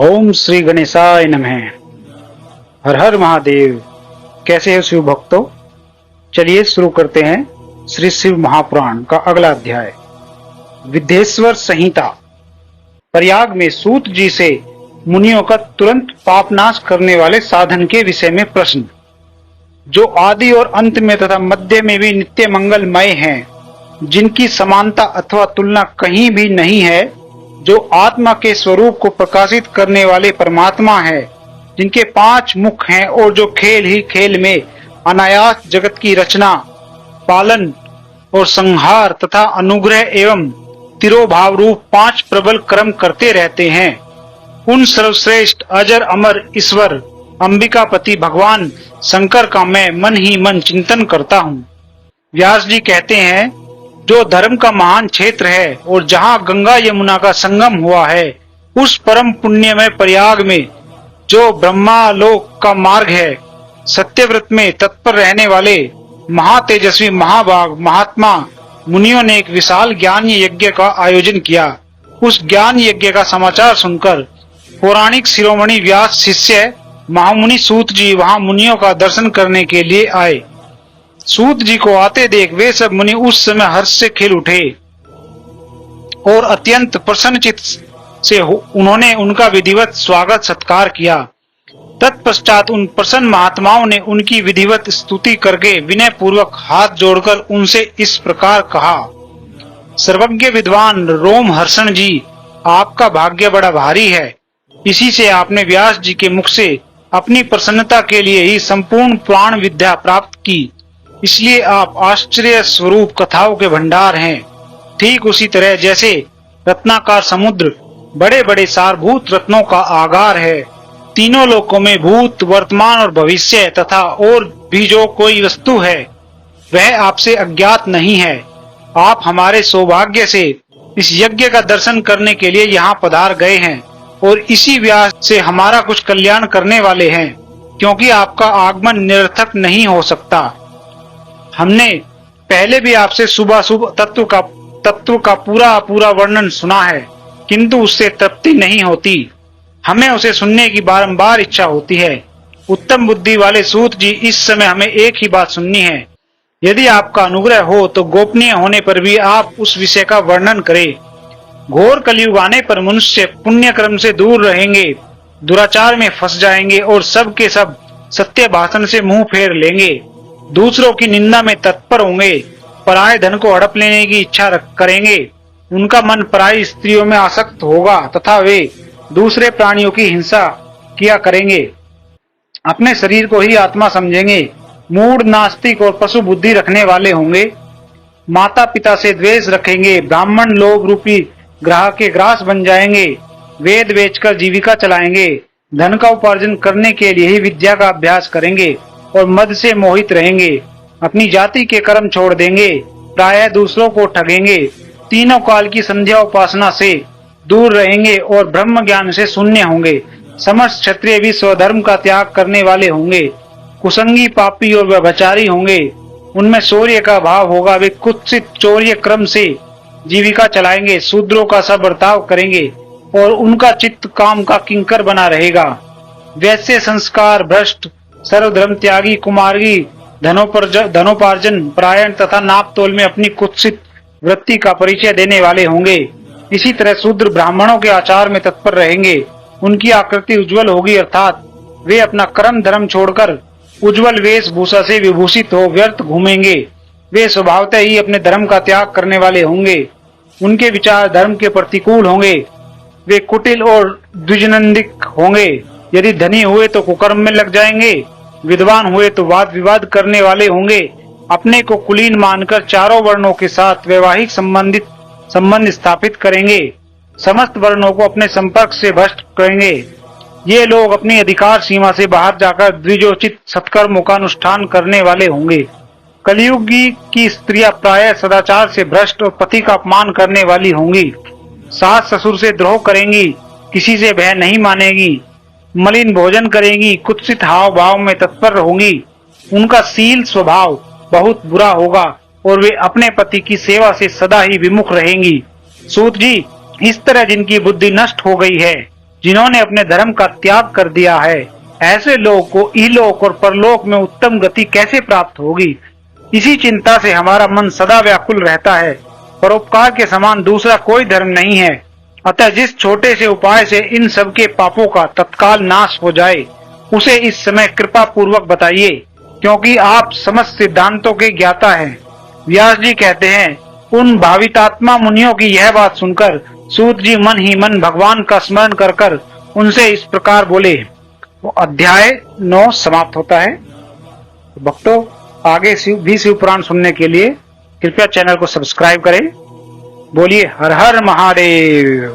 ओम श्री गणेशाय नमः। हर हर महादेव। कैसे हो शिव भक्तों? चलिए शुरू करते हैं श्री शिव महापुराण का अगला अध्याय, विद्येश्वर संहिता। प्रयाग में सूत जी से मुनियों का तुरंत पापनाश करने वाले साधन के विषय में प्रश्न, जो आदि और अंत में तथा मध्य में भी नित्य मंगलमय हैं, जिनकी समानता अथवा तुलना कहीं भी नहीं है, जो आत्मा के स्वरूप को प्रकाशित करने वाले परमात्मा है, जिनके 5 मुख हैं और जो खेल ही खेल में अनायास जगत की रचना, पालन और संहार तथा अनुग्रह एवं तिरोभाव रूप 5 प्रबल कर्म करते रहते हैं, उन सर्वश्रेष्ठ अजर अमर ईश्वर अंबिकापति भगवान शंकर का मैं मन ही मन चिंतन करता हूँ। व्यास जी कहते हैं, जो धर्म का महान क्षेत्र है और जहाँ गंगा यमुना का संगम हुआ है, उस परम पुण्यमय प्रयाग में जो ब्रह्मालोक का मार्ग है, सत्यव्रत में तत्पर रहने वाले महातेजस्वी महाभाग महात्मा मुनियों ने एक विशाल ज्ञान यज्ञ का आयोजन किया। उस ज्ञान यज्ञ का समाचार सुनकर पौराणिक शिरोमणि व्यास शिष्य महामुनि सूत जी वहां मुनियों का दर्शन करने के लिए आए। सूत जी को आते देख वे सब मुनि उस समय हर्ष से खिल उठे और अत्यंत प्रसन्नचित्त से उन्होंने उनका विधिवत स्वागत सत्कार किया। तत्पश्चात उन प्रसन्न महात्माओं ने उनकी विधिवत स्तुति करके विनय पूर्वक हाथ जोड़कर उनसे इस प्रकार कहा, सर्वज्ञ विद्वान रोम हर्षण जी, आपका भाग्य बड़ा भारी है। इसी से आपने व्यास जी के मुख से अपनी प्रसन्नता के लिए ही संपूर्ण पुराण विद्या प्राप्त की, इसलिए आप आश्चर्य स्वरूप कथाओं के भंडार हैं। ठीक उसी तरह जैसे रत्नाकार समुद्र बड़े बड़े सारभूत रत्नों का आगार है, तीनों लोकों में भूत वर्तमान और भविष्य तथा और भी जो कोई वस्तु है वह आपसे अज्ञात नहीं है। आप हमारे सौभाग्य से इस यज्ञ का दर्शन करने के लिए यहाँ पधार गए हैं और इसी व्यास से हमारा कुछ कल्याण करने वाले हैं, क्योंकि आपका आगमन निरर्थक नहीं हो सकता। हमने पहले भी आपसे शुभाशुभ तत्व का पूरा वर्णन सुना है, किंतु उससे तृप्ति नहीं होती। हमें उसे सुनने की बारंबार इच्छा होती है। उत्तम बुद्धि वाले सूत जी, इस समय हमें एक ही बात सुननी है। यदि आपका अनुग्रह हो तो गोपनीय होने पर भी आप उस विषय का वर्णन करें। घोर कलयुग आने पर मनुष्य पुण्य क्रम से दूर रहेंगे, दुराचार में फंस जाएंगे और सब के सब सत्य भाषण से मुंह फेर लेंगे, दूसरों की निंदा में तत्पर होंगे, पराये धन को हड़प लेने की इच्छा करेंगे, उनका मन पराई स्त्रियों में आसक्त होगा तथा वे दूसरे प्राणियों की हिंसा किया करेंगे, अपने शरीर को ही आत्मा समझेंगे, मूढ़ नास्तिक और पशु बुद्धि रखने वाले होंगे, माता पिता से द्वेष रखेंगे, ब्राह्मण लोभ रूपी ग्राह के ग्रास बन जाएंगे, वेद बेचकर जीविका चलाएंगे, धन का उपार्जन करने के लिए ही विद्या का अभ्यास करेंगे और मद से मोहित रहेंगे, अपनी जाति के कर्म छोड़ देंगे, प्रायः दूसरों को ठगेंगे, तीनों काल की संध्या उपासना से दूर रहेंगे और ब्रह्म ज्ञान से शून्य होंगे। समस्त क्षत्रिय भी स्वधर्म का त्याग करने वाले होंगे, कुसंगी पापी और व्यभिचारी होंगे, उनमें शौर्य का भाव होगा, वे कुत्सित चौर्य क्रम से जीविका चलाएंगे, शूद्रों का सब बर्ताव करेंगे और उनका चित्त काम का किंकर बना रहेगा। वैसे संस्कार भ्रष्ट, सर्वधर्म त्यागी, कुमार्गी, धनोपार्जन परायण तथा नापतोल में अपनी कुत्सित वृत्ति का परिचय देने वाले होंगे। इसी तरह शूद्र ब्राह्मणों के आचार में तत्पर रहेंगे, उनकी आकृति उज्जवल होगी, अर्थात वे अपना कर्म धर्म छोड़कर उज्जवल वेशभूषा से विभूषित हो व्यर्थ घूमेंगे। वे स्वभावतः ही अपने धर्म का त्याग करने वाले होंगे, उनके विचार धर्म के प्रतिकूल होंगे, वे कुटिल और द्विजनंदिक होंगे। यदि धनी हुए तो कुकर्म में लग जाएंगे, विद्वान हुए तो वाद विवाद करने वाले होंगे, अपने को कुलीन मानकर चारों वर्णों के साथ वैवाहिक संबंध स्थापित करेंगे, समस्त वर्णों को अपने संपर्क से भ्रष्ट करेंगे। ये लोग अपनी अधिकार सीमा से बाहर जाकर द्विजोचित सत्कर्मों का अनुष्ठान करने वाले होंगे। कलियुगी की स्त्रियां प्रायः सदाचार से भ्रष्ट और पति का अपमान करने वाली होंगी, सास ससुर से द्रोह करेंगी, किसी से भय नहीं मानेगी, मलिन भोजन करेंगी, कुत्सित हाव भाव में तत्पर होंगी, उनका शील स्वभाव बहुत बुरा होगा और वे अपने पति की सेवा से सदा ही विमुख रहेंगी। सूत जी, इस तरह जिनकी बुद्धि नष्ट हो गई है जिन्होंने अपने धर्म का त्याग कर दिया है, ऐसे लोगों को इहलोक और परलोक में उत्तम गति कैसे प्राप्त होगी? इसी चिंता से हमारा मन सदा व्याकुल रहता है। परोपकार के समान दूसरा कोई धर्म नहीं है। अतः जिस छोटे से उपाय से इन सबके पापों का तत्काल नाश हो जाए, उसे इस समय कृपा पूर्वक बताइए, क्योंकि आप समस्त सिद्धांतों के ज्ञाता हैं। व्यास जी कहते हैं, उन भावितात्मा मुनियों की यह बात सुनकर सूत जी मन ही मन भगवान का स्मरण कर कर उनसे इस प्रकार बोले। वो अध्याय 9 समाप्त होता है। भक्तों, आगे शिव पुराण सुनने के लिए कृपया चैनल को सब्सक्राइब करें। बोलिए हर हर महादेव।